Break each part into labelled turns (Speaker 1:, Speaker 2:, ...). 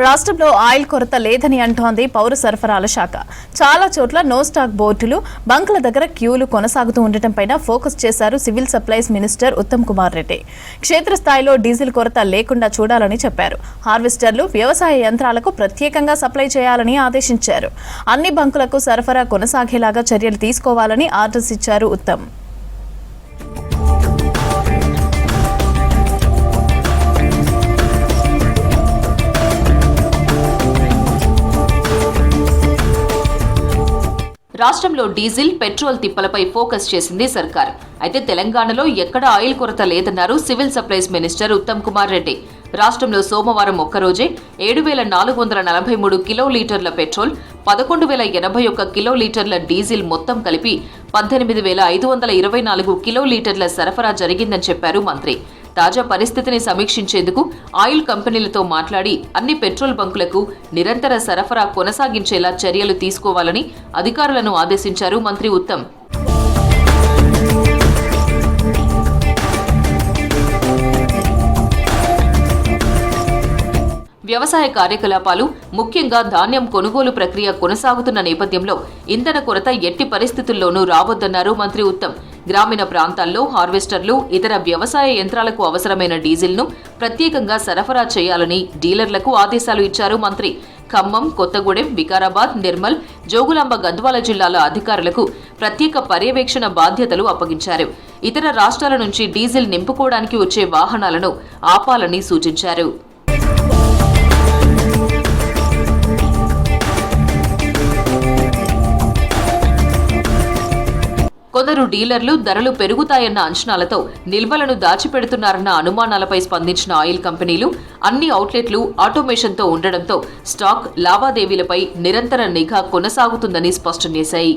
Speaker 1: రాష్ట్రంలో ఆయిల్ కొరత లేదని అంటోంది పౌర సరఫరాల శాఖ. చాలా చోట్ల నో స్టాక్ బోర్డులు, బంకుల దగ్గర క్యూలు కొనసాగుతూ ఉండటంపై ఫోకస్ చేశారు civil supplies minister Uttam Kumar Reddy. క్షేత్రస్థాయిలో డీజిల్ కొరత లేకుండా చూడాలని చెప్పారు. హార్వెస్టర్లు, వ్యవసాయ యంత్రాలకు ప్రత్యేకంగా సప్లై చేయాలని ఆదేశించారు. అన్ని బంకులకు సరఫరా కొనసాగేలాగా చర్యలు తీసుకోవాలని ఆర్డర్స్ ఇచ్చారు ఉత్తమ్.
Speaker 2: రాష్ట్రంలో డీజిల్, పెట్రోల్ తిప్పలపై ఫోకస్ చేసింది సర్కార్. అయితే తెలంగాణలో ఎక్కడా ఆయిల్ కొరత లేదన్నారు civil supplies minister Uttam Kumar Reddy. రాష్ట్రంలో సోమవారం ఒక్కరోజే 7,443 కిలోలీటర్ల పెట్రోల్, 11,081 కిలోలీటర్ల డీజిల్ మొత్తం కలిపి 18,524 కిలోలీటర్ల సరఫరా జరిగిందని చెప్పారు మంత్రి. తాజా పరిస్థితిని సమీక్షించేందుకు ఆయిల్ కంపెనీలతో మాట్లాడి అన్ని పెట్రోల్ బంకులకు నిరంతర సరఫరా కొనసాగించేలా చర్యలు తీసుకోవాలని అధికారులను ఆదేశించారు మంత్రి ఉత్తమ్. వ్యవసాయ కార్యకలాపాలు, ముఖ్యంగా ధాన్యం కొనుగోలు ప్రక్రియ కొనసాగుతున్న నేపథ్యంలో ఇంధన కొరత ఎట్టి పరిస్థితుల్లోనూ రావద్దన్నారు మంత్రి ఉత్తమ్. గ్రామీణ ప్రాంతాల్లో హార్వెస్టర్లు, ఇతర వ్యవసాయ యంత్రాలకు అవసరమైన డీజిల్ను ప్రత్యేకంగా సరఫరా చేయాలని డీలర్లకు ఆదేశాలు ఇచ్చారు మంత్రి. ఖమ్మం, కొత్తగూడెం, వికారాబాద్, నిర్మల్, జోగులాంబ, గద్వాల జిల్లాల అధికారులకు ప్రత్యేక పర్యవేక్షణ బాధ్యతలు అప్పగించారు. ఇతర రాష్ట్రాల నుంచి డీజిల్ నింపుకోవడానికి వచ్చే వాహనాలను ఆపాలని సూచించారు. కొందరు డీలర్లు ధరలు పెరుగుతాయన్న అంచనాలతో నిల్వలను దాచిపెడుతున్నారన్న అనుమానాలపై స్పందించిన ఆయిల్ కంపెనీలు అన్ని అవుట్లెట్లు ఆటోమేషన్తో ఉండడంతో స్టాక్ లావాదేవీలపై నిరంతర నిఘా కొనసాగుతుందని స్పష్టం చేశాయి.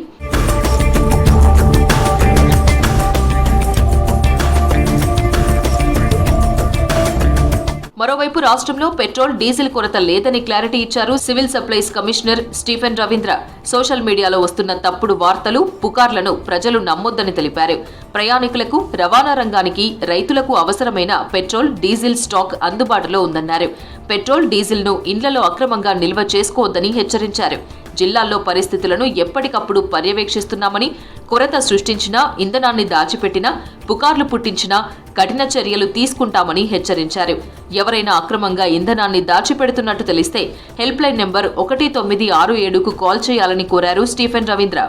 Speaker 2: మరోవైపు రాష్ట్రంలో పెట్రోల్, డీజిల్ కొరత లేదని క్లారిటీ ఇచ్చారు civil supplies commissioner Stephen Ravindra. Social మీడియాలో వస్తున్న తప్పుడు వార్తలు, పుకార్లను ప్రజలు నమ్మొద్దని తెలిపారు. ప్రయాణికులకు, రవాణా రంగానికి, రైతులకు అవసరమైన పెట్రోల్, డీజిల్ స్టాక్ అందుబాటులో ఉందన్నారు. పెట్రోల్, డీజిల్ను ఇండ్లలో అక్రమంగా నిల్వ చేసుకోవద్దని హెచ్చరించారు. జిల్లాల్లో పరిస్థితులను ఎప్పటికప్పుడు పర్యవేక్షిస్తున్నామని, కొరత సృష్టించినా, ఇంధనాన్ని దాచిపెట్టినా, పుకార్లు పుట్టించినా కఠిన చర్యలు తీసుకుంటామని హెచ్చరించారు. ఎవరైనా అక్రమంగా ఇంధనాన్ని దాచిపెడుతున్నట్టు తెలిస్తే హెల్ప్ లైన్ నెంబర్ 1967కు కాల్ చేయాలని కోరారు స్టీఫెన్ రవీంద్ర.